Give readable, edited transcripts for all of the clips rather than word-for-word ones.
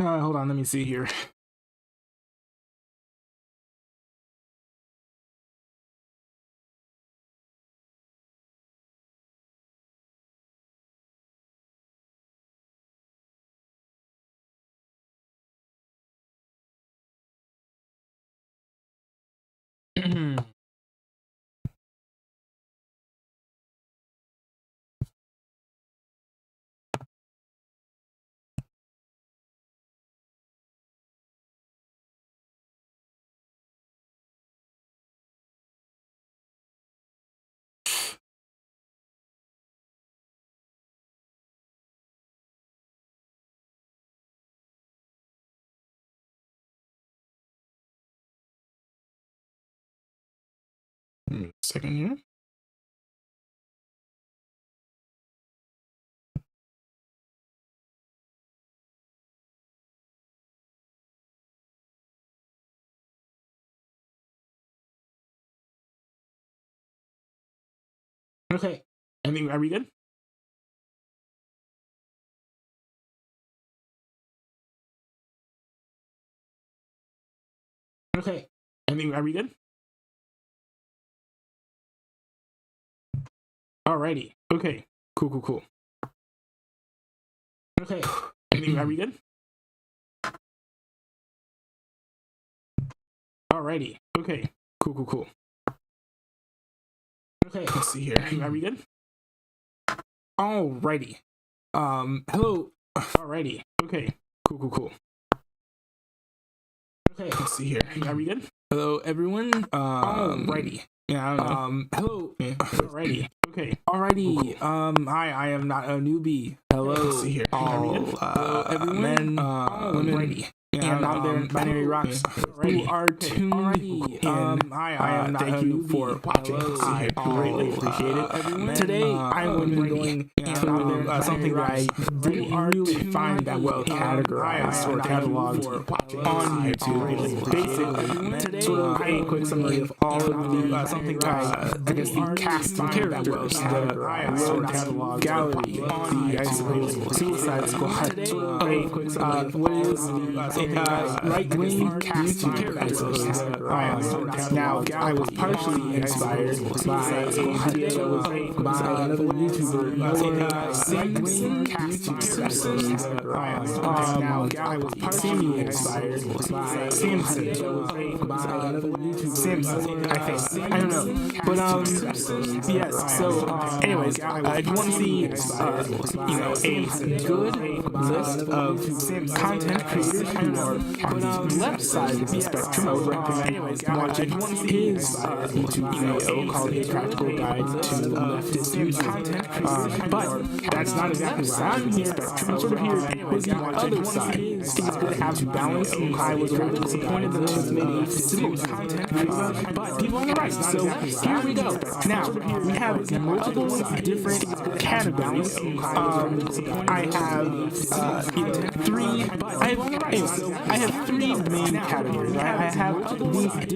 Hold on, let me see here. Second here. Okay. I think, are we good? Okay. I think, are we good? Alrighty. Okay. Cool. Okay. I think, are we good? Alrighty. Okay. Cool. Okay. Let's see here. Are we good? Alrighty. Hello. Alrighty. Okay. Cool. Okay. Let's see here. Are we good? Hello, everyone. Alrighty. Yeah. Hello. Alrighty. Okay. Alrighty. I am not a newbie. Hello. Let's see here. All everyone. Men, women, and non-binary rocks who are tuned in. I am not thank you for watching. I greatly appreciate it. Today I'm going to be going into something that I didn't really find that well categorized or cataloged on YouTube. Basically, today sort of a quick summary of all of the something I guess the cast of characters, the sort of catalog gallery, the I suppose Suicide Squad. A quick summary of what is right-wing YouTube characters. Now, I was partially inspired by a video that was made by another YouTuber, right-wing YouTube characters. Now, I was partially inspired by Samson, that was made by another YouTuber. Samson, I think. I don't know. But, yes, so, anyways, if you want to see, a good list of content creators who are on the left side of the spectrum, I would recommend watching his YouTube video called A Practical Guide to Leftist YouTube. But that's not exactly where I'm here. I'm sort of here with the other side. I think it's good to have some balance. I was a little disappointed that there was maybe similar content, but people on the right. So here we go. Now, we have multiple different categories. I have three main categories. I have the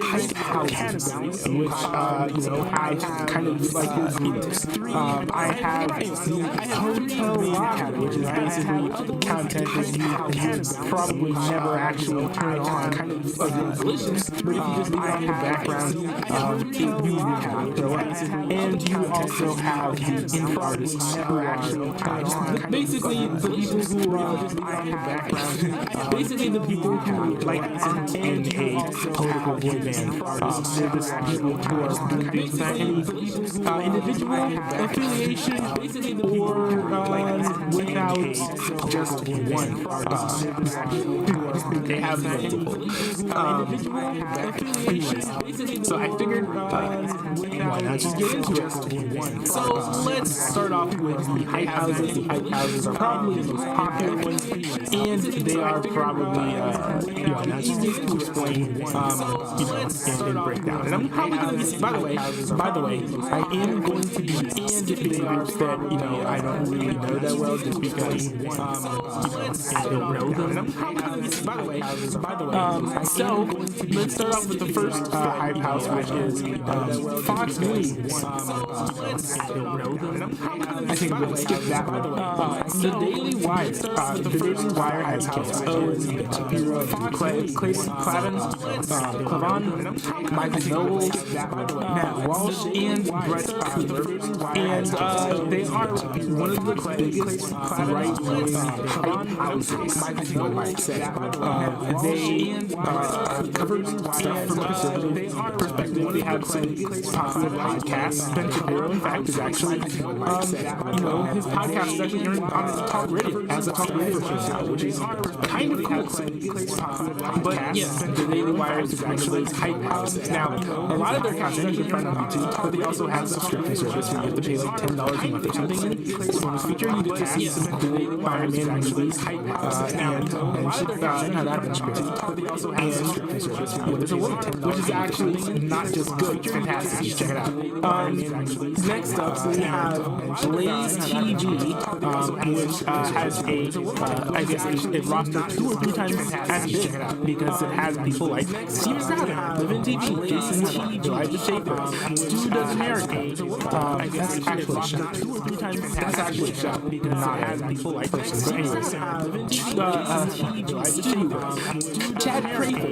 hype house categories, which I kind of like I have the hotel category, which is basically content that you probably never actually turn on, kind of delicious. But if you just leave it on your background, you can throw it. And you also have the indie artists who are basically the people who are just leave it on your background. Basically the people who like aren't in a political boy band. They're just people who are doing things without any individual affiliation or without just one they have multiple anyways, so I figured why not just get into it. So let's start off with the hype houses. The hype houses are probably the most popular ones, and they are probably easiest to explain and break down. And I'm probably going to be, by the way, I am going to be skipping groups that I don't really know that well, just because I don't know them So let's start off with the first hype house, which is Fox News. I think we'll skip that one. The Daily Wire. The Daily Wire has Candace Owens, Clayton Clavin, Michael Knowles, Matt Walsh, and Brett Cooper. And they are one of the biggest right-wing hype houses, you might say. They cover stuff from a conservative perspective. They have some popular podcasts. Ben Shapiro, in fact, is actually, his podcast is actually airing on talk radio as a talk radio show now, which is kind of cool. But yeah, the Daily Wire is one of those hype houses. Now, a lot of their content you can find on YouTube, but they also have a subscription service where you have to pay like $10 a month or something. And this bonus feature, you get to see some cool Iron Man movies, and shit how that been scripted. But they also have a subscription service there's a link, which is actually not just good, fantastic. You check it out. Next up, we have Blaze TV, which has I guess it rostered 2 or 3 times as big because it has people like Steven Crowder, Living TV, Jason Wood, Elijah Schaefer, Stu Does America. I guess it's actually shot 2 or 3 times. That's actually shot because not as people like person. But anyways, Elijah Schaefer, Chad Prather,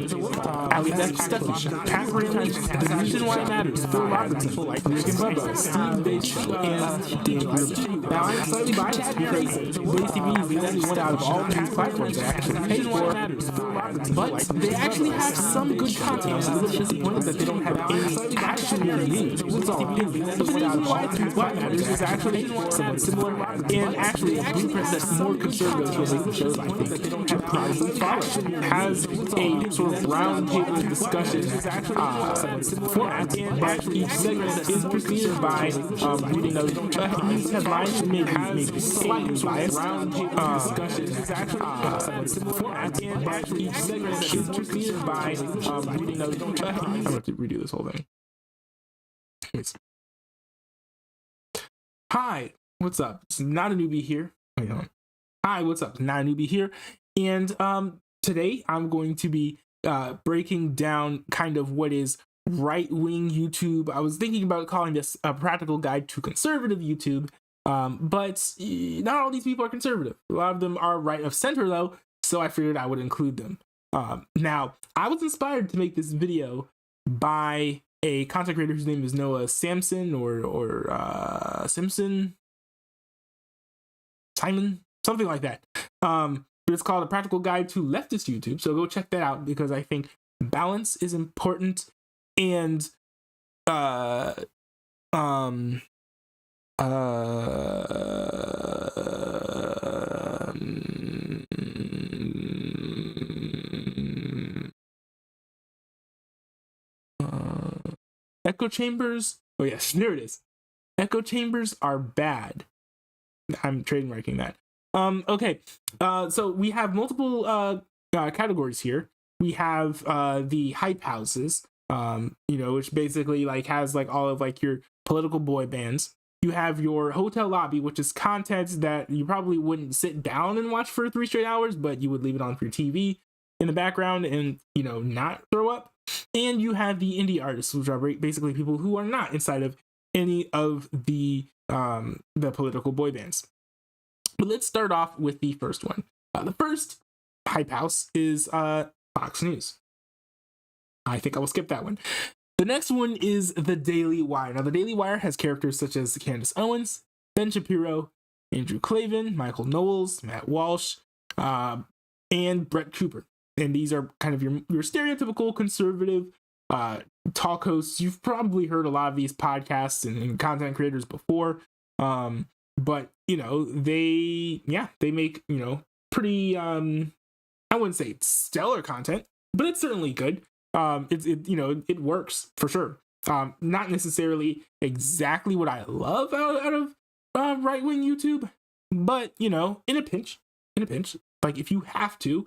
Alex Stuckey, Pat Braley, The Reason Why It Matters, Phil Robertson, Rick and Bubba, Steve Bates, and Dan Gruber. Now, I'm slightly biased because Blaze TV is the only one out of all these platforms that actually pay for, but they actually have some good content. I'm a little disappointed that they don't have any action news. That's all. But the reason why What Matters is actually somewhat similar, and actually a blueprint that's more conservative related shows, I think, that they don't have Prodigy Follow. Has a sort of roundtable discussion format, but each segment is preceded by reading those news headlines, maybe slightly biased. Discussion is actually format, but each segment is preceded by reading those. I'm going to redo this whole thing. Hi, what's up? It's Not a Newbie here. Wait, hold on. Hi, what's up? Not a Newbie here, and today I'm going to be breaking down kind of what is right-wing YouTube. I was thinking about calling this a practical guide to conservative YouTube, but not all these people are conservative. A lot of them are right of center though, so I figured I would include them. Now, I was inspired to make this video by a content creator whose name is Noah Samson or Simpson, Simon, something like that. But it's called A Practical Guide to Leftist YouTube, so go check that out because I think balance is important, and echo chambers. Oh yes, there it is. Echo chambers are bad. I'm trademarking that. Okay. So we have multiple categories here. We have the hype houses, which basically like has like all of like your political boy bands. You have your hotel lobby, which is content that you probably wouldn't sit down and watch for 3 straight hours, but you would leave it on for your TV in the background and, not throw up. And you have the indie artists, which are basically people who are not inside of any of the political boy bands. But let's start off with the first one. The first hype house is Fox News. I think I will skip that one. The next one is the Daily Wire. Now, the Daily Wire has characters such as Candace Owens, Ben Shapiro, Andrew Klavan, Michael Knowles, Matt Walsh, and Brett Cooper. And these are kind of your stereotypical conservative talk hosts. You've probably heard a lot of these podcasts and content creators before. But, they make, pretty, I wouldn't say stellar content, but it's certainly good. It works for sure. Not necessarily exactly what I love out of right-wing YouTube, but, in a pinch, like if you have to,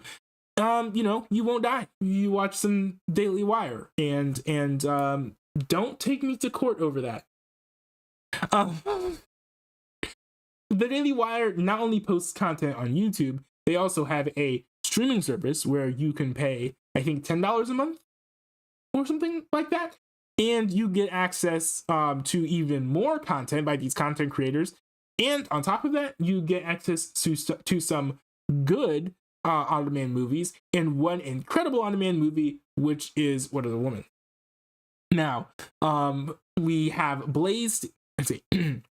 you won't die. You watch some Daily Wire and don't take me to court over that. The Daily Wire not only posts content on YouTube, they also have a streaming service where you can pay, I think, $10 a month or something like that, and you get access to even more content by these content creators. And on top of that, you get access to some good on-demand movies, and one incredible on-demand movie, which is What Is a Woman. Now, we have Blaze. Let's see.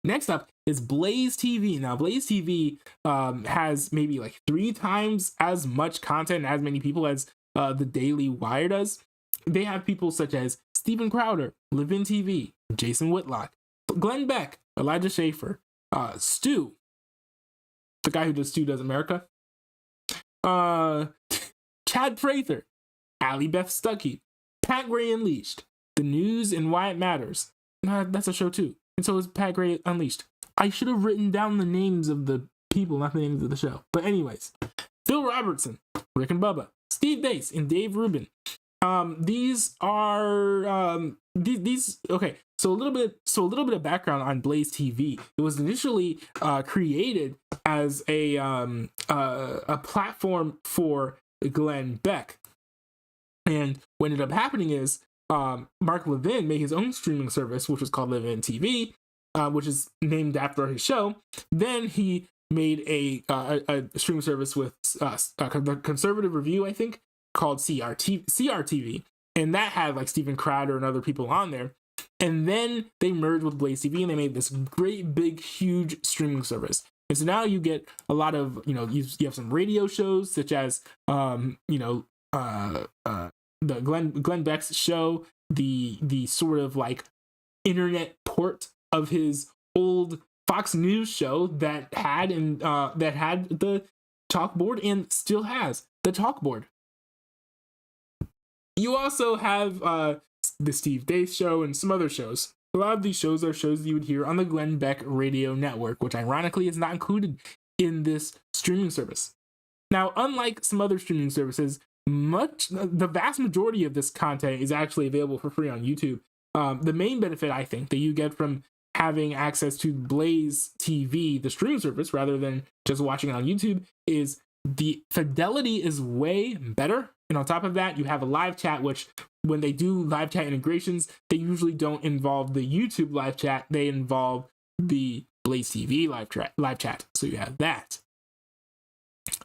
Next up is Blaze TV. Now, Blaze TV has maybe like 3 times as much content and as many people as the Daily Wire does. They have people such as Steven Crowder, Levin TV, Jason Whitlock, Glenn Beck, Elijah Schaefer, Stu, the guy who does Stu Does America, Chad Prather, Allie Beth Stuckey, Pat Gray Unleashed, The News and Why It Matters. That's a show too. And so is Pat Gray Unleashed. I should have written down the names of the people, not the names of the show. But anyways, Phil Robertson, Rick and Bubba, Steve Dace, and Dave Rubin. These are these okay. So a little bit of background on Blaze TV. It was initially created as a platform for Glenn Beck, and what ended up happening is Mark Levin made his own streaming service, which was called Levin TV, which is named after his show. Then he made a streaming service with the Conservative Review, I think, called CRTV, and that had like Steven Crowder and other people on there. And then they merged with Blaze TV, and they made this great, big, huge streaming service. And so now you get a lot of, you have some radio shows such as, the Glenn Beck's show, the sort of like internet port of his old Fox News show that had the Chalkboard and still has the Chalkboard. You also have the Steve Dace show and some other shows. A lot of these shows are shows that you would hear on the Glenn Beck Radio Network, which ironically is not included in this streaming service. Now, unlike some other streaming services, the vast majority of this content is actually available for free on YouTube. The main benefit, I think, that you get from having access to Blaze TV, the streaming service, rather than just watching it on YouTube, is the fidelity is way better. And on top of that, you have a live chat, which when they do live chat integrations, they usually don't involve the YouTube live chat. They involve the Blaze TV live chat. So you have that.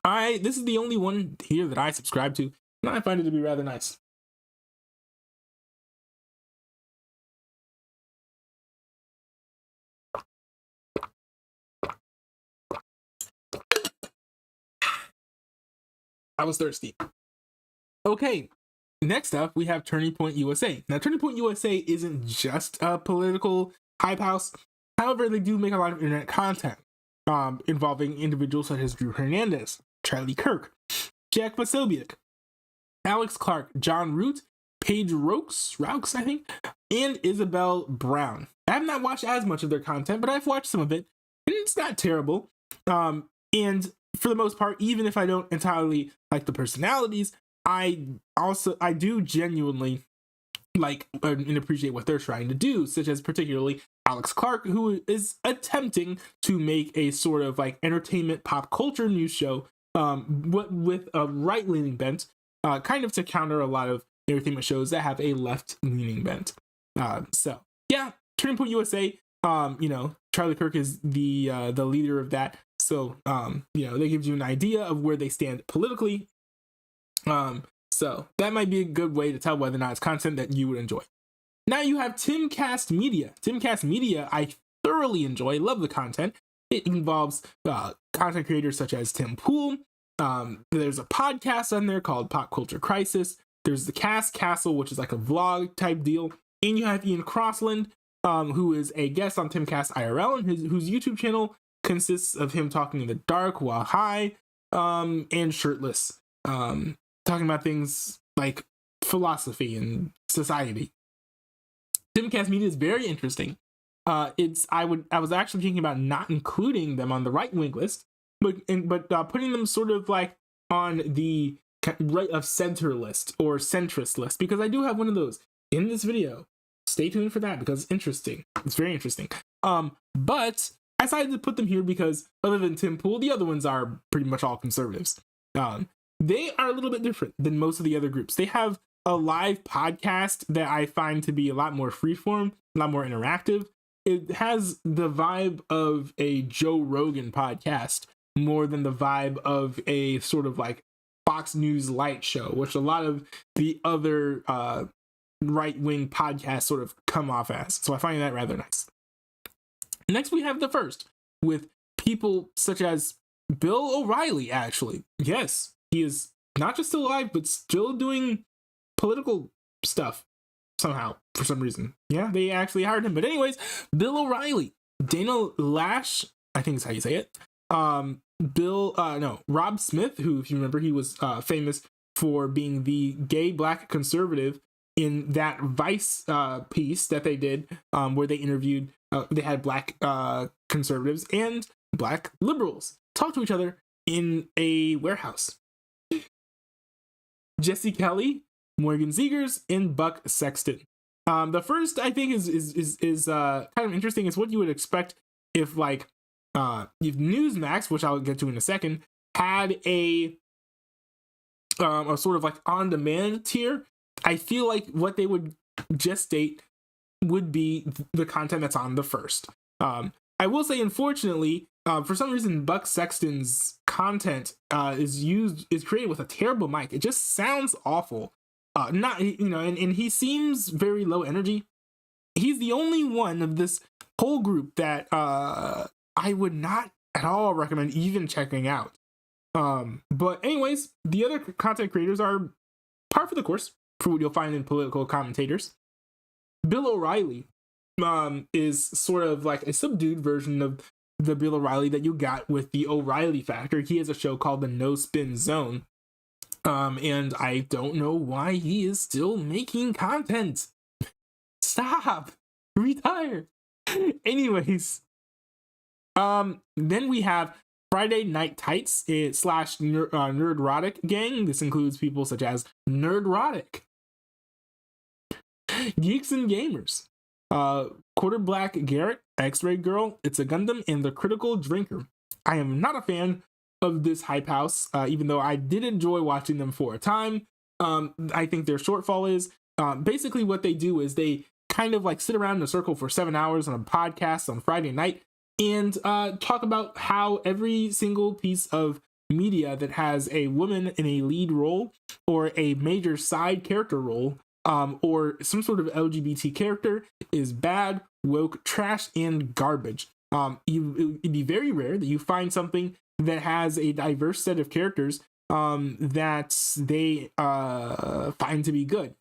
This is the only one here that I subscribe to, and I find it to be rather nice. I was thirsty. Okay, next up, we have Turning Point USA. Now, Turning Point USA isn't just a political hype house. However, they do make a lot of internet content involving individuals such as Drew Hernandez, Charlie Kirk, Jack Posobiec, Alex Clark, John Root, Paige Rokes, I think, and Isabel Brown. I have not watched as much of their content, but I've watched some of it, and it's not terrible. And for the most part, even if I don't entirely like the personalities, I do genuinely like and appreciate what they're trying to do, such as particularly Alex Clark, who is attempting to make a sort of like entertainment pop culture news show with a right-leaning bent, kind of to counter a lot of entertainment shows that have a left-leaning bent. So yeah, Turning Point USA, Charlie Kirk is the leader of that. So, that gives you an idea of where they stand politically. So that might be a good way to tell whether or not it's content that you would enjoy. Now you have Timcast Media. Timcast Media, I thoroughly enjoy, love the content. It involves content creators such as Tim Pool. There's a podcast on there called Pop Culture Crisis. There's the Cast Castle, which is like a vlog type deal. And you have Ian Crossland, who is a guest on Timcast IRL, and whose YouTube channel consists of him talking in the dark while high and shirtless, talking about things like philosophy and society. Timcast Media is very interesting. I was actually thinking about not including them on the right wing list, but putting them sort of like on the right of center list or centrist list, because I do have one of those in this video. Stay tuned for that because it's interesting. It's very interesting. But I decided to put them here because other than Tim Pool, the other ones are pretty much all conservatives. they are a little bit different than most of the other groups. They have a live podcast that I find to be a lot more freeform, a lot more interactive. It has the vibe of a Joe Rogan podcast more than the vibe of a sort of like Fox News Light show, which a lot of the other right-wing podcasts sort of come off as. So I find that rather nice. Next, we have The First, with people such as Bill O'Reilly, actually. Yes, he is not just still alive, but still doing political stuff somehow, for some reason. Yeah, they actually hired him. But anyways, Bill O'Reilly, Dana Lash, I think is how you say it. Rob Smith, who, if you remember, he was famous for being the gay black conservative in that Vice piece that they did, where they interviewed, they had black conservatives and black liberals talk to each other in a warehouse. Jesse Kelly, Morgan Zegers, and Buck Sexton. The first, I think, is kind of interesting. It's what you would expect if, like, if Newsmax, which I'll get to in a second, had a sort of like on-demand tier. I feel like what they would gestate would be the content that's on The First. I will say, unfortunately, for some reason, Buck Sexton's content is created with a terrible mic. It just sounds awful. And he seems very low energy. He's the only one of this whole group that I would not at all recommend even checking out. But anyways, the other content creators are par for the course for what you'll find in political commentators. Bill O'Reilly is sort of like a subdued version of the Bill O'Reilly that you got with the O'Reilly Factor. He has a show called the No Spin Zone. And I don't know why he is still making content. Stop. Retire. Anyways. Then we have Friday Night Tights / Nerdrotic Gang. This includes people such as Nerdrotic, Geeks and Gamers, Quarter Black Garrett, X-Ray Girl, It's a Gundam, and The Critical Drinker. I am not a fan of this hype house, even though I did enjoy watching them for a time. I think their shortfall is basically what they do is they kind of like sit around in a circle for 7 hours on a podcast on Friday night and talk about how every single piece of media that has a woman in a lead role or a major side character role or some sort of LGBT character is bad, woke, trash, and garbage. It'd be very rare that you find something that has a diverse set of characters that they find to be good.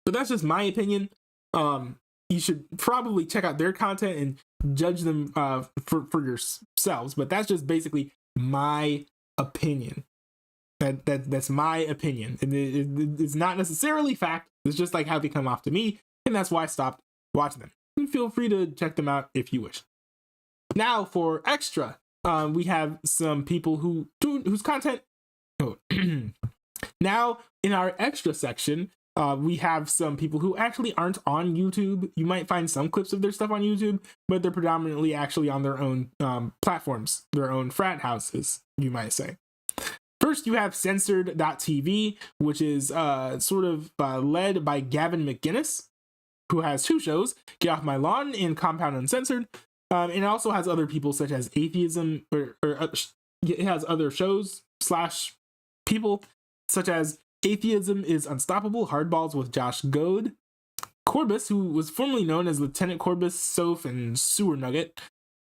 So that's just my opinion. You should probably check out their content and judge them for yourselves. But that's just basically my opinion. That's my opinion. And it's not necessarily fact. It's just like how they come off to me. And that's why I stopped watching them. And feel free to check them out if you wish. Now for extra, we have some people whose content. Now in our extra section, we have some people who actually aren't on YouTube. You might find some clips of their stuff on YouTube, but they're predominantly actually on their own platforms, their own frat houses, you might say. First, you have Censored.tv, which is sort of led by Gavin McInnes, who has 2 shows, Get Off My Lawn and Compound Uncensored. And it also has other people such as Atheism, it has other shows / people such as Atheism is Unstoppable, Hardballs with Josh Goad, Corbus, who was formerly known as Lieutenant Corbus, Soph, and Sewer Nugget,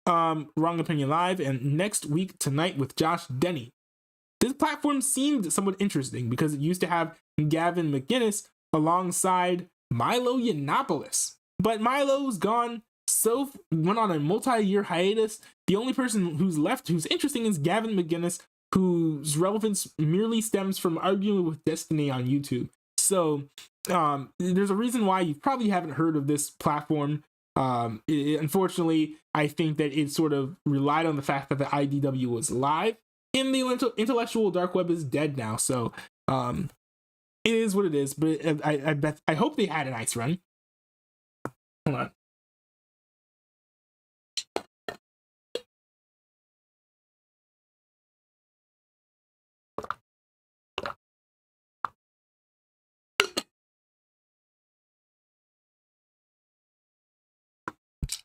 Wrong Opinion Live, and Next Week Tonight with Josh Denny. This platform seemed somewhat interesting because it used to have Gavin McInnes alongside Milo Yiannopoulos. But Milo's gone. Soph went on a multi-year hiatus. The only person who's left who's interesting is Gavin McInnes, whose relevance merely stems from arguing with Destiny on YouTube. So there's a reason why you probably haven't heard of this platform. Unfortunately, I think that it sort of relied on the fact that the IDW was live, and the intellectual dark web is dead now. So it is what it is. But I hope they had a nice run. Hold on.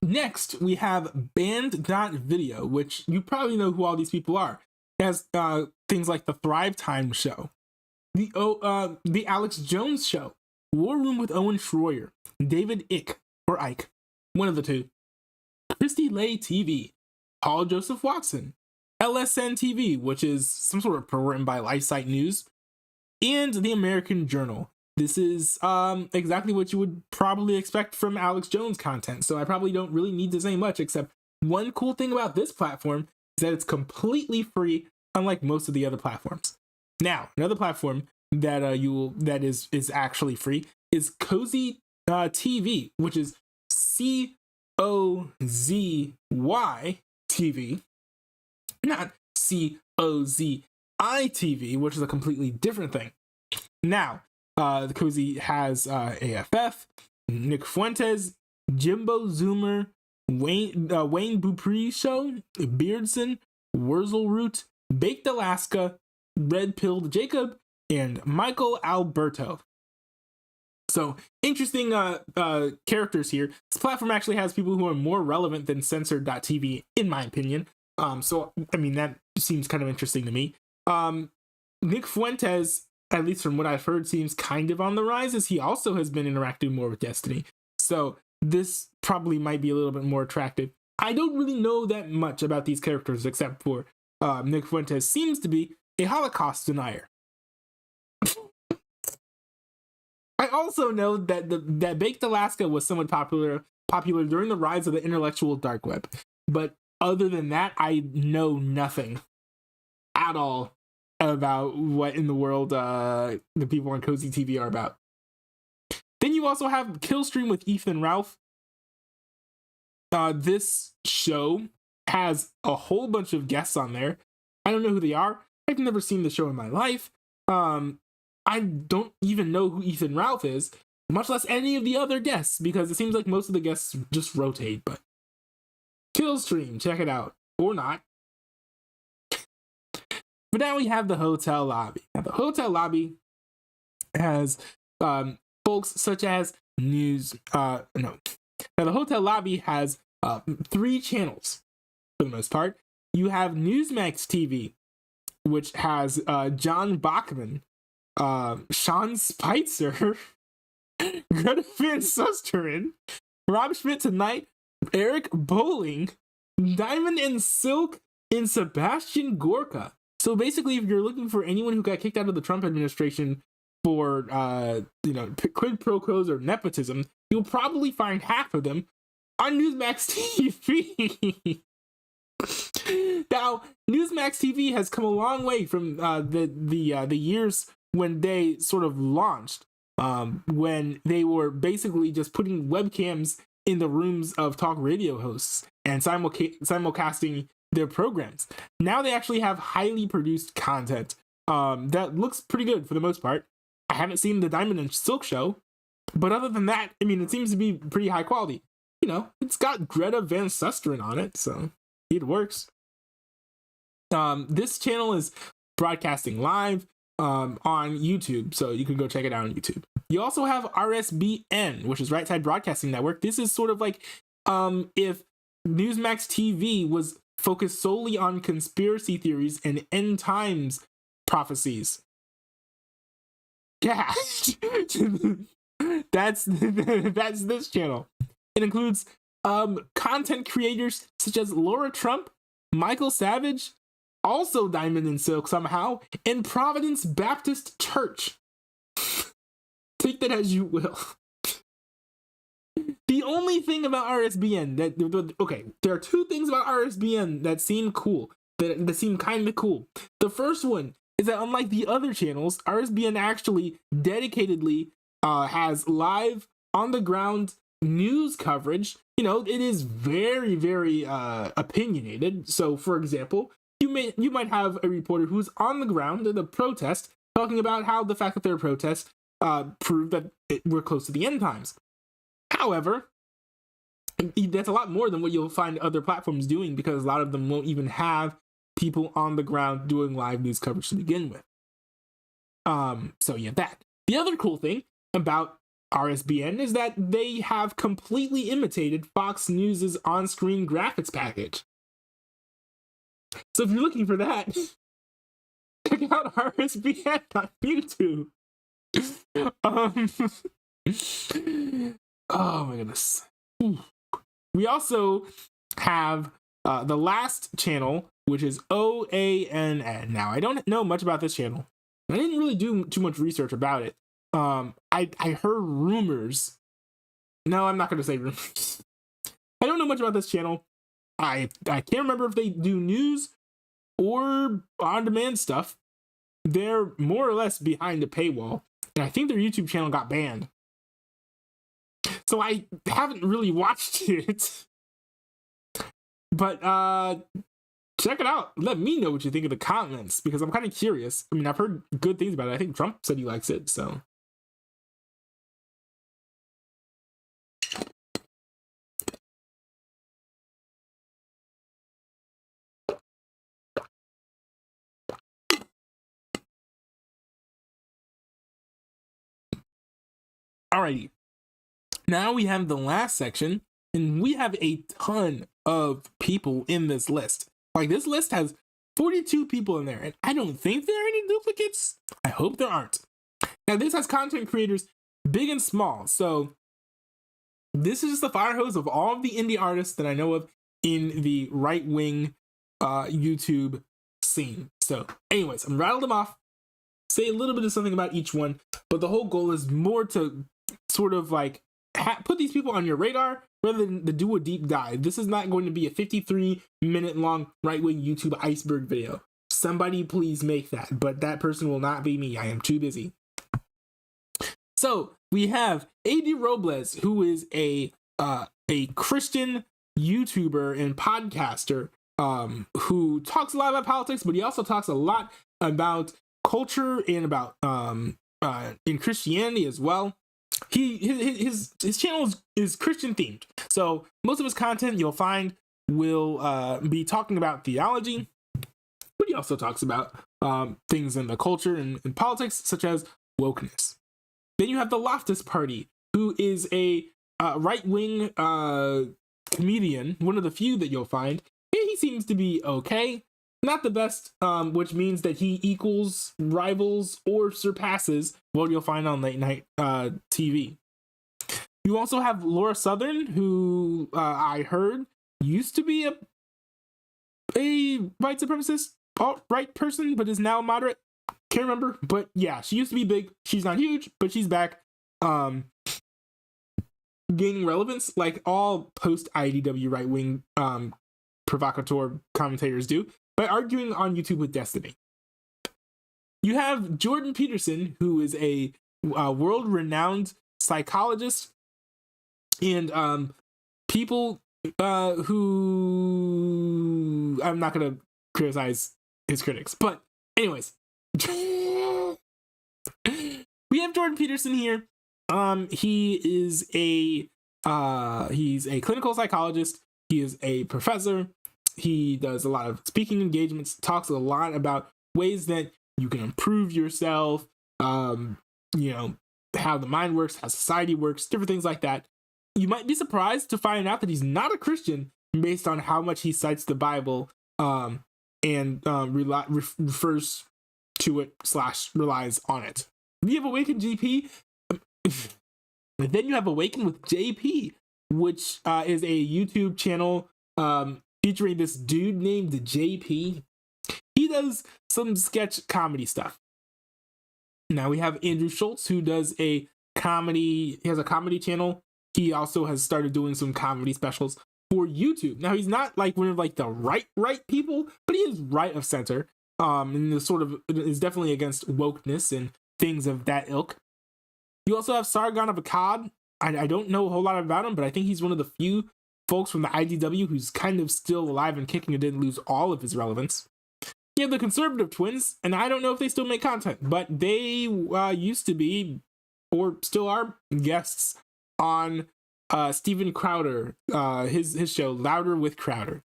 Next, we have Band.video, which you probably know who all these people are. It has things like the Thrive Time Show, the Alex Jones Show, War Room with Owen Schroyer, David Icke, one of the two, Christy Lay TV, Paul Joseph Watson, LSN TV, which is some sort of program by LifeSite News, and the American Journal. This is exactly what you would probably expect from Alex Jones content, so I probably don't really need to say much, except one cool thing about this platform is that it's completely free, unlike most of the other platforms. Now, another platform that is actually free is Cozy TV, which is COZY TV, not COZI TV, which is a completely different thing. Now, the Cozy has AFF, Nick Fuentes, Jimbo Zoomer, Wayne Beaupre Show, Beardson, Wurzelroot, Baked Alaska, Red Pilled Jacob, and Michael Alberto. So, interesting characters here. This platform actually has people who are more relevant than Censored.tv, in my opinion. So, I mean, that seems kind of interesting to me. Nick Fuentes, at least from what I've heard, seems kind of on the rise, as he also has been interacting more with Destiny. So, this probably might be a little bit more attractive. I don't really know that much about these characters, except for Nick Fuentes seems to be a Holocaust denier. I also know that that Baked Alaska was somewhat popular during the rise of the intellectual dark web. But other than that, I know nothing at all about what in the world the people on Cozy TV are about. Then you also have Killstream with Ethan Ralph. This show has a whole bunch of guests on there. I don't know who they are. I've never seen the show in my life. I don't even know who Ethan Ralph is, much less any of the other guests, because it seems like most of the guests just rotate. But Killstream, check it out. Or not. But now we have the Hotel Lobby. Now, the Hotel Lobby has folks such as News. Now, the Hotel Lobby has 3 channels for the most part. You have Newsmax TV, which has John Bachman, Sean Spicer, Greta Van Susteren, Rob Schmidt Tonight, Eric Bowling, Diamond and Silk, and Sebastian Gorka. So basically, if you're looking for anyone who got kicked out of the Trump administration for, quid pro quos or nepotism, you'll probably find half of them on Newsmax TV. Now, Newsmax TV has come a long way from the years when they sort of launched, when they were basically just putting webcams in the rooms of talk radio hosts and simulcasting their programs. Now they actually have highly produced content that looks pretty good for the most part. I haven't seen the Diamond and Silk show, but other than that, I mean, it seems to be pretty high quality. You know, it's got Greta Van Susteren on it, so it works. This channel is broadcasting live on YouTube, so you can go check it out on YouTube. You also have RSBN, which is Right Side Broadcasting Network. This is sort of like if Newsmax TV was focused solely on conspiracy theories and end times prophecies. Yeah, that's this channel. It includes content creators such as Laura Trump, Michael Savage, also Diamond and Silk somehow, and Providence Baptist Church. Take that as you will. The only thing about RSBN there are 2 things about RSBN that seem cool, that seem kind of cool. The first one is that unlike the other channels, RSBN actually dedicatedly has live on the ground news coverage. You know, it is very, very opinionated. So, for example, you might have a reporter who's on the ground at a protest talking about how the fact that there are protests proved that we're close to the end times. However, that's a lot more than what you'll find other platforms doing, because a lot of them won't even have people on the ground doing live news coverage to begin with. So yeah, that. The other cool thing about RSBN is that they have completely imitated Fox News's on-screen graphics package. So if you're looking for that, check out RSBN on YouTube. Oh my goodness. We also have the last channel, which is OANN. Now, I don't know much about this channel. I didn't really do too much research about it. I heard rumors. No, I'm not going to say rumors. I don't know much about this channel. I can't remember if they do news or on-demand stuff. They're more or less behind a paywall, and I think their YouTube channel got banned. So I haven't really watched it. But check it out. Let me know what you think in the comments, because I'm kind of curious. I mean, I've heard good things about it. I think Trump said he likes it, so. Alrighty. Now we have the last section, and we have a ton of people in this list. Like, this list has 42 people in there, and I don't think there are any duplicates. I hope there aren't. Now, this has content creators big and small, so this is just the fire hose of all of the indie artists that I know of in the right-wing YouTube scene. So, anyways, I'm rattled them off, say a little bit of something about each one, but the whole goal is more to sort of like put these people on your radar rather than to do a deep dive. This is not going to be a 53-minute long right-wing YouTube iceberg video. Somebody please make that, but that person will not be me. I am too busy. So we have AD Robles, who is a Christian YouTuber and podcaster who talks a lot about politics, but he also talks a lot about culture and about in Christianity as well. His channel is Christian themed, so most of his content you'll find will be talking about theology, but he also talks about things in the culture and politics, such as wokeness. Then you have the Loftus Party, who is a right-wing comedian, one of the few that you'll find. And he seems to be okay. Not the best, which means that he equals, rivals, or surpasses what you'll find on late night TV. You also have Laura Southern, who I heard used to be a white supremacist alt-right person, but is now moderate. Can't remember, but yeah, she used to be big. She's not huge, but she's back, gaining relevance like all post-IDW right-wing provocateur commentators do, by arguing on YouTube with Destiny. You have Jordan Peterson, who is a world-renowned psychologist, and people who I'm not going to criticize his critics, but anyways, we have Jordan Peterson here. He's a clinical psychologist. He is a professor. He does a lot of speaking engagements, talks a lot about ways that you can improve yourself, how the mind works, how society works, different things like that. You might be surprised to find out that he's not a Christian based on how much he cites the Bible and refers to it / relies on it. You have Awaken GP. Then you have Awaken with JP, which is a YouTube channel featuring this dude named JP. He does some sketch comedy stuff. Now we have Andrew Schultz, who does he has a comedy channel. He also has started doing some comedy specials for YouTube. Now he's not like one of like the right people, but he is right of center. And is definitely against wokeness and things of that ilk. You also have Sargon of Akkad. I don't know a whole lot about him, but I think he's one of the few folks from the IDW who's kind of still alive and kicking and didn't lose all of his relevance. You have the Conservative Twins, and I don't know if they still make content, but they used to be, or still are, guests on Steven Crowder, his show, Louder with Crowder.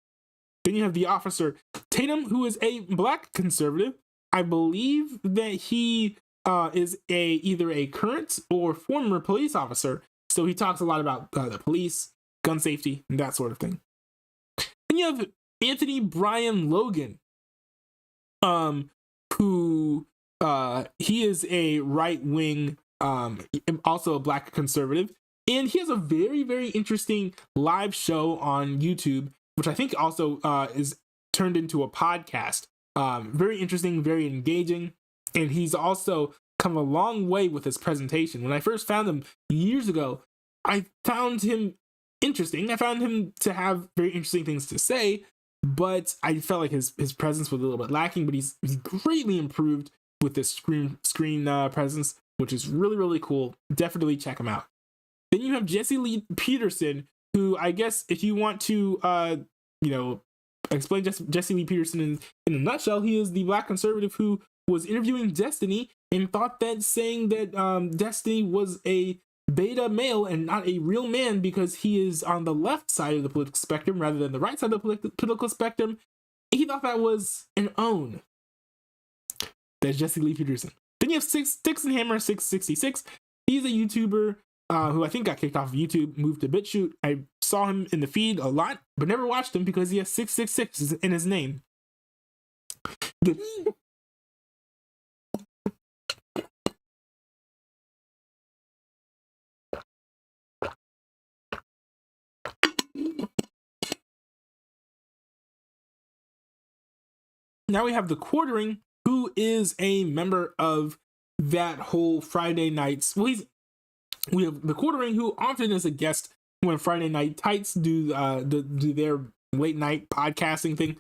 Then you have the Officer Tatum, who is a black conservative. I believe that he is either a current or former police officer, so he talks a lot about the police, gun safety, and that sort of thing. And you have Anthony Brian Logan, who he is a right-wing, also a Black conservative, and he has a very, very interesting live show on YouTube, which I think also is turned into a podcast. Very interesting, very engaging, and he's also come a long way with his presentation. When I first found him years ago, I found him interesting. I found him to have very interesting things to say, but I felt like his presence was a little bit lacking, but he's greatly improved with this screen presence, which is really, really cool. Definitely check him out. Then you have Jesse Lee Peterson, who I guess if you want to, explain Jesse Lee Peterson in a nutshell, he is the Black conservative who was interviewing Destiny and thought that saying that Destiny was a beta male and not a real man because he is on the left side of the political spectrum rather than the right side of the political spectrum, he thought that was an own. That's Jesse Lee Peterson. Then you have Sticks and Hammer 666. He's a YouTuber who I think got kicked off of YouTube, moved to BitChute. I saw him in the feed a lot, but never watched him because he has 666 in his name. Now we have The Quartering, who is a member of that whole Friday nights. Well, we have The Quartering, who often is a guest when Friday Night Tights do their late night podcasting thing.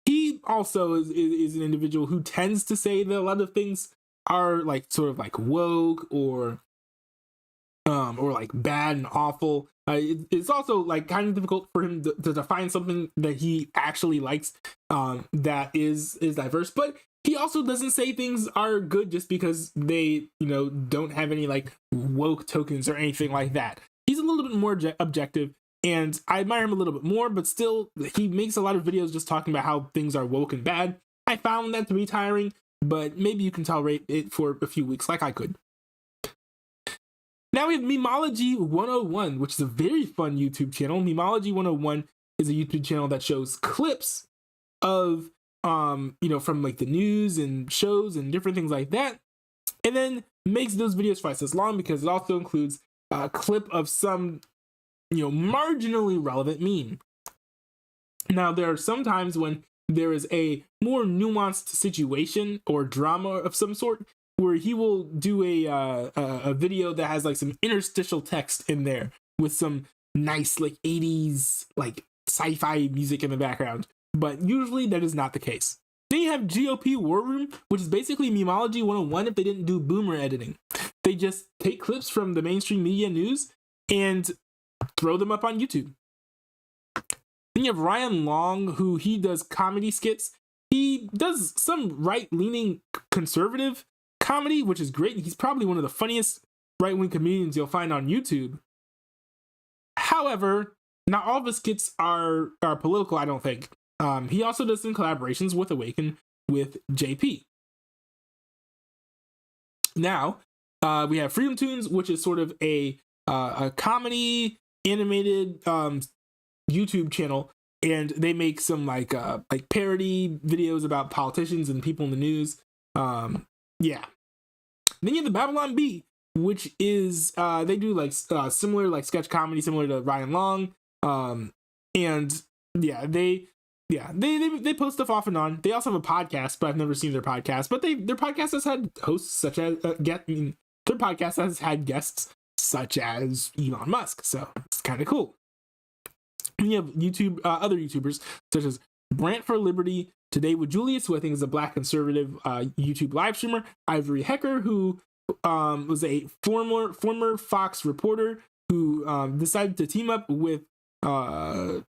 He also is an individual who tends to say that a lot of things are like sort of like woke or like bad and awful. It's also like kind of difficult for him to define something that he actually likes that is diverse, but he also doesn't say things are good just because they don't have any like woke tokens or anything like that. He's a little bit more objective, and I admire him a little bit more, but still he makes a lot of videos just talking about how things are woke and bad. I found that to be tiring, but maybe you can tolerate it for a few weeks like I could. Now we have Memology 101, which is a very fun YouTube channel. Memology 101 is a YouTube channel that shows clips of, from like the news and shows and different things like that, and then makes those videos twice as long because it also includes a clip of some, marginally relevant meme. Now, there are some times when there is a more nuanced situation or drama of some sort where he will do a video that has like some interstitial text in there with some nice like 80s like sci-fi music in the background, but usually that is not the case. Then you have GOP War Room, which is basically Memology 101 if they didn't do boomer editing. They just take clips from the mainstream media news and throw them up on YouTube. Then you have Ryan Long, who he does comedy skits. He does some right-leaning conservative comedy, which is great. He's probably one of the funniest right-wing comedians you'll find on YouTube. However, not all of his skits are political, I don't think. He also does some collaborations with Awaken with JP. Now, we have Freedom Tunes, which is sort of a comedy animated YouTube channel, and they make some like parody videos about politicians and people in the news. Yeah. Then you have the Babylon Bee, which is they do like similar like sketch comedy similar to Ryan Long, and they post stuff off and on. They also have a podcast, but I've never seen their podcast. But their podcast has had hosts such as their podcast has had guests such as Elon Musk, so it's kind of cool. And you have other YouTubers such as Brant for Liberty, Today with Julius, who I think is a Black conservative YouTube live streamer, Ivory Hecker, who was a former Fox reporter who decided to team up with Project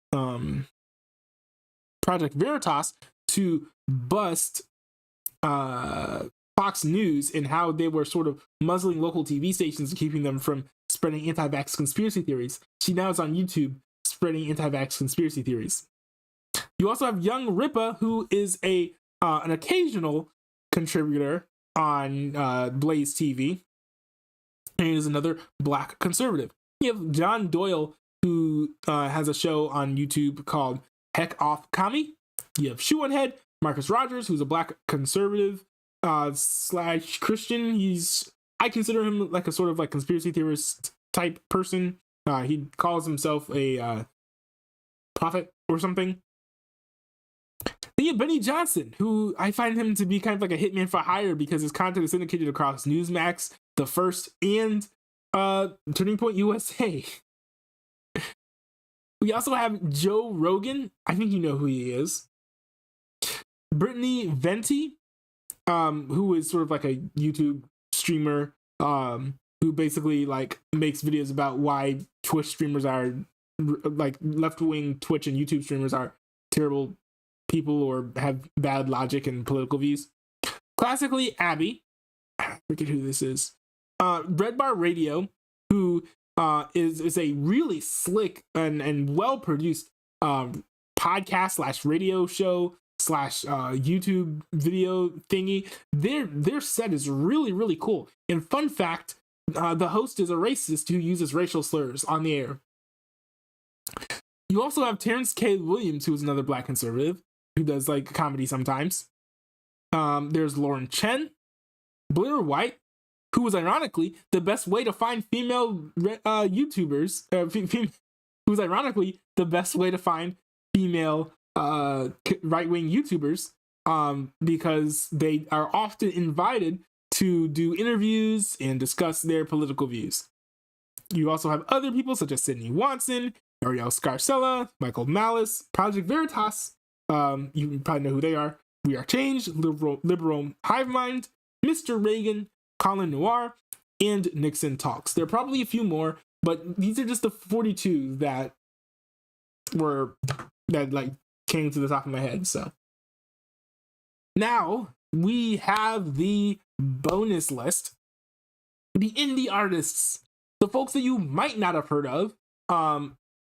Veritas to bust Fox News and how they were sort of muzzling local TV stations and keeping them from spreading anti-vax conspiracy theories. She now is on YouTube spreading anti-vax conspiracy theories. You also have Young Ripa, who is an occasional contributor on Blaze TV. And he's another black conservative. You have John Doyle, who has a show on YouTube called Heck Off Commie. You have Shoe on Head, Marcus Rogers, who's a black conservative / Christian. I consider him like a sort of like conspiracy theorist type person. He calls himself a prophet or something. Then you have Benny Johnson, who I find him to be kind of like a hitman for hire because his content is syndicated across Newsmax, The First, and Turning Point USA. We also have Joe Rogan. I think you know who he is. Brittany Venti, who is sort of like a YouTube streamer, who basically like makes videos about why Twitch streamers are like left-wing Twitch and YouTube streamers are terrible people or have bad logic and political views. Classically, Abby, I forget who this is. Red Bar Radio, who is a really slick and well-produced podcast / radio show / YouTube video thingy. Their set is really, really cool. And fun fact, the host is a racist who uses racial slurs on the air. You also have Terrence K. Williams, who is another black conservative who does like comedy sometimes. There's Lauren Chen, Blair White, who was ironically the best way to find female YouTubers. Who's ironically the best way to find female right-wing YouTubers, because they are often invited to do interviews and discuss their political views. You also have other people such as Sydney Watson, Ariel Scarcella, Michael Malice, Project Veritas. You probably know who they are. We Are Change, Liberal Hive Mind, Mr. Reagan, Colin Noir, and Nixon Talks. There are probably a few more, but these are just the 42 that like came to the top of my head. So now we have the bonus list, the indie artists, the folks that you might not have heard of,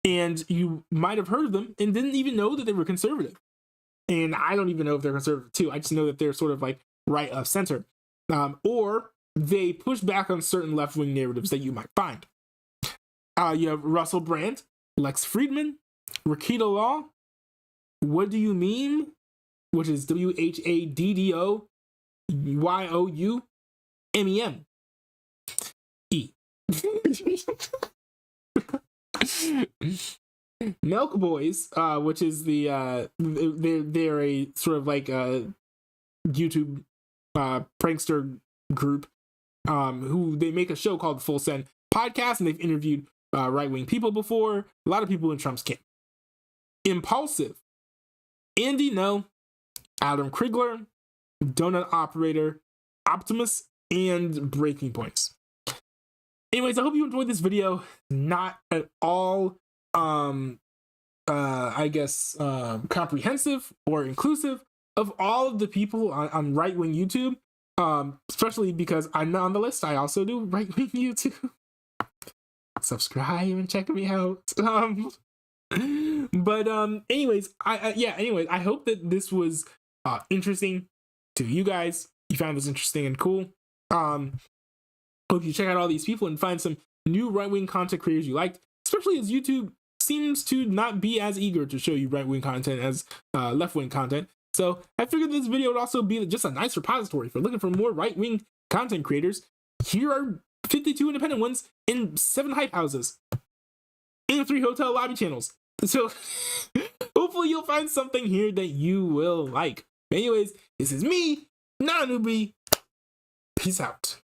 and you might have heard of them and didn't even know that they were conservative. And I don't even know if they're conservative too. I just know that they're sort of like right of center, or they push back on certain left-wing narratives that you might find. You have Russell Brand, Lex Friedman, Rakita Law, What Do You Meme, which is WHADDOYOUMEM. Milk Boys, which is they're a sort of like a YouTube prankster group, who they make a show called Full Send Podcast, and they've interviewed right-wing people before, a lot of people in Trump's camp. Impulsive, Andy No, Adam Krigler, Donut Operator, Optimus, and Breaking Points. Anyways, I hope you enjoyed this video. Not at all comprehensive or inclusive of all of the people on right-wing YouTube, especially because I'm not on the list. I also do right-wing YouTube. Subscribe and check me out. Anyways, I hope that this was interesting to you guys. You found this interesting and cool. Hope you check out all these people and find some new right-wing content creators you liked, especially as YouTube seems to not be as eager to show you right-wing content as left-wing content. So I figured this video would also be just a nice repository for looking for more right-wing content creators. Here are 52 independent ones in 7 hype houses and 3 hotel lobby channels. So hopefully you'll find something here that you will like. Anyways, this is me, Not a Newbie. Peace out.